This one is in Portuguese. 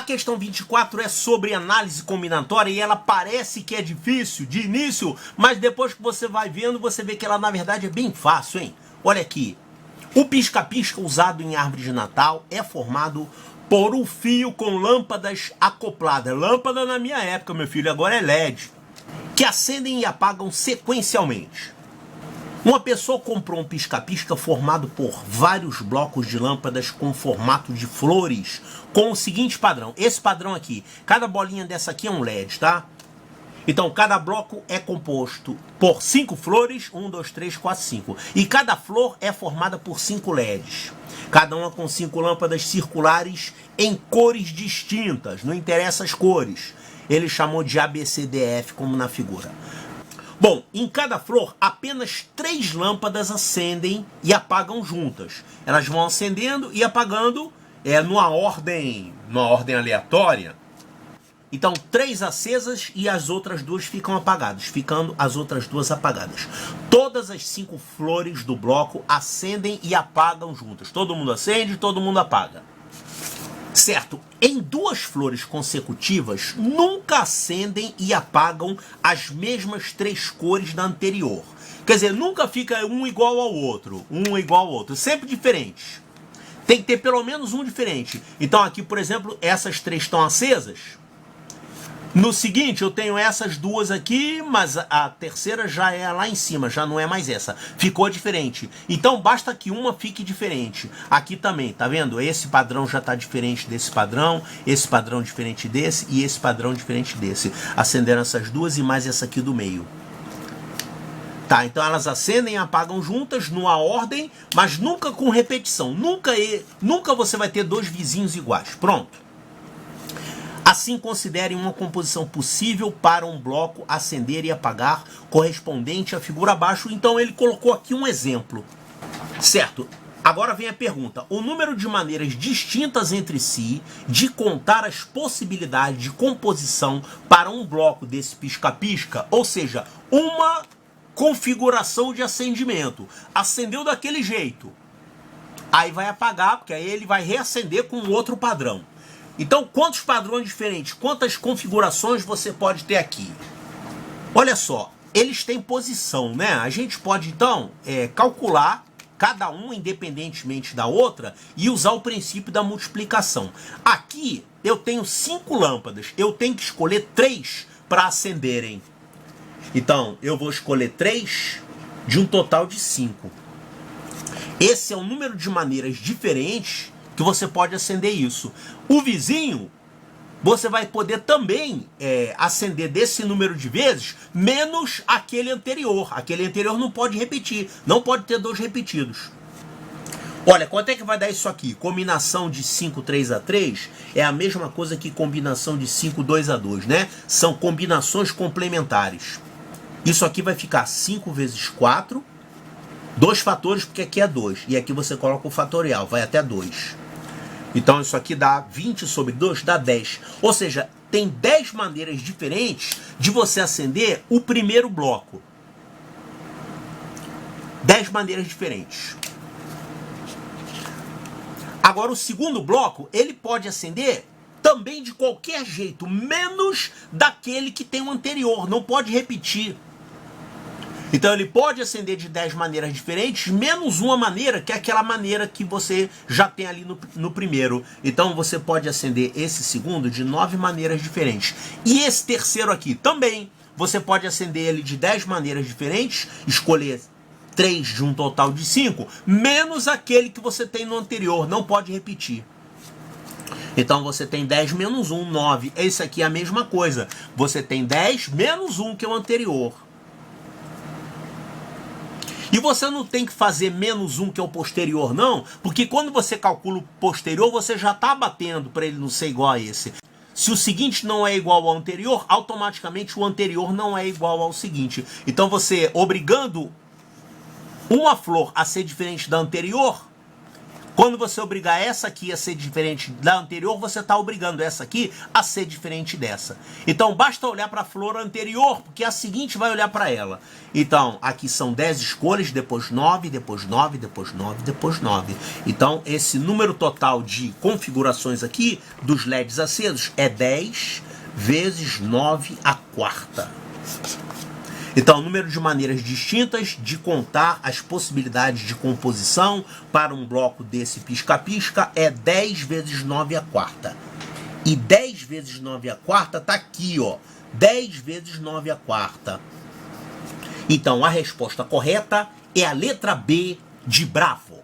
questão 24 é sobre análise combinatória e ela parece que é difícil de início, mas depois que você vai vendo, você vê que ela na verdade é bem fácil, hein? Olha aqui, o pisca-pisca usado em árvore de Natal é formado por um fio com lâmpadas acopladas. Lâmpada na minha época, meu filho, agora é LED, que acendem e apagam sequencialmente. Uma pessoa comprou um pisca-pisca formado por vários blocos de lâmpadas com formato de flores, com o seguinte padrão. Esse padrão aqui, cada bolinha dessa aqui é um LED, tá? Então, cada bloco é composto por 5 flores, 1, 2, 3, 4, 5. E cada flor é formada por 5 LEDs. Cada uma com 5 lâmpadas circulares em cores distintas, não interessa as cores. Ele chamou de ABCDF, como na figura. Bom, em cada flor, apenas 3 lâmpadas acendem e apagam juntas. Elas vão acendendo e apagando numa ordem aleatória. Então, 3 acesas e as outras 2 ficam apagadas, ficando as outras 2 apagadas. Todas as 5 flores do bloco acendem e apagam juntas. Todo mundo acende, todo mundo apaga. Certo, em 2 flores consecutivas, nunca acendem e apagam as mesmas 3 cores da anterior. Quer dizer, nunca fica um igual ao outro, sempre diferentes. Tem que ter pelo menos um diferente. Então aqui, por exemplo, essas 3 estão acesas. No seguinte, eu tenho essas 2 aqui, mas a terceira já é lá em cima, já não é mais essa. Ficou diferente. Então basta que uma fique diferente. Aqui também, tá vendo? Esse padrão já está diferente desse padrão, esse padrão diferente desse e esse padrão diferente desse. Acenderam essas 2 e mais essa aqui do meio. Tá, então elas acendem e apagam juntas numa ordem, mas nunca com repetição. Nunca você vai ter 2 vizinhos iguais. Pronto. Assim, considerem uma composição possível para um bloco acender e apagar correspondente à figura abaixo. Então ele colocou aqui um exemplo. Certo, agora vem a pergunta. O número de maneiras distintas entre si de contar as possibilidades de composição para um bloco desse pisca-pisca, ou seja, uma configuração de acendimento. Acendeu daquele jeito. Aí vai apagar, porque aí ele vai reacender com outro padrão. Então, quantos padrões diferentes, quantas configurações você pode ter aqui? Olha só, eles têm posição, né? A gente pode, então, calcular cada um independentemente da outra e usar o princípio da multiplicação. Aqui, eu tenho 5 lâmpadas. Eu tenho que escolher 3 para acenderem. Então, eu vou escolher 3 de um total de 5. Esse é o número de maneiras diferentes que você pode acender isso. O vizinho, você vai poder também acender desse número de vezes, menos aquele anterior. Aquele anterior não pode repetir, não pode ter 2 repetidos. Olha, quanto é que vai dar isso aqui? Combinação de 5, 3 a 3 é a mesma coisa que combinação de 5, 2 a 2, né? São combinações complementares. Isso aqui vai ficar 5 vezes 4, 2 fatores, porque aqui é 2. E aqui você coloca o fatorial, vai até 2. Então isso aqui dá 20 sobre 2, dá 10. Ou seja, tem 10 maneiras diferentes de você acender o primeiro bloco. 10 maneiras diferentes. Agora o segundo bloco, ele pode acender também de qualquer jeito, menos daquele que tem o anterior, não pode repetir. Então ele pode acender de 10 maneiras diferentes, menos uma maneira, que é aquela maneira que você já tem ali no primeiro. Então você pode acender esse segundo de 9 maneiras diferentes. E esse terceiro aqui também, você pode acender ele de 10 maneiras diferentes, escolher 3 de um total de 5, menos aquele que você tem no anterior, não pode repetir. Então você tem 10 menos 1, 9. Esse aqui é a mesma coisa. Você tem 10 menos 1, que é o anterior. E você não tem que fazer menos 1, que é o posterior, não, porque quando você calcula o posterior, você já está batendo para ele não ser igual a esse. Se o seguinte não é igual ao anterior, automaticamente o anterior não é igual ao seguinte. Então você, obrigando uma flor a ser diferente da anterior, Quando você obrigar essa aqui a ser diferente da anterior, você está obrigando essa aqui a ser diferente dessa. Então, basta olhar para a flor anterior, porque a seguinte vai olhar para ela. Então, aqui são 10 escolhas, depois 9, depois 9, depois 9, depois 9. Então, esse número total de configurações aqui, dos LEDs acesos, é 10 vezes 9 à quarta. Então, número de maneiras distintas de contar as possibilidades de composição para um bloco desse pisca-pisca é 10 vezes 9 à quarta. E 10 vezes 9 à quarta está aqui, ó. 10 vezes 9 à quarta. Então, a resposta correta é a letra B de Bravo.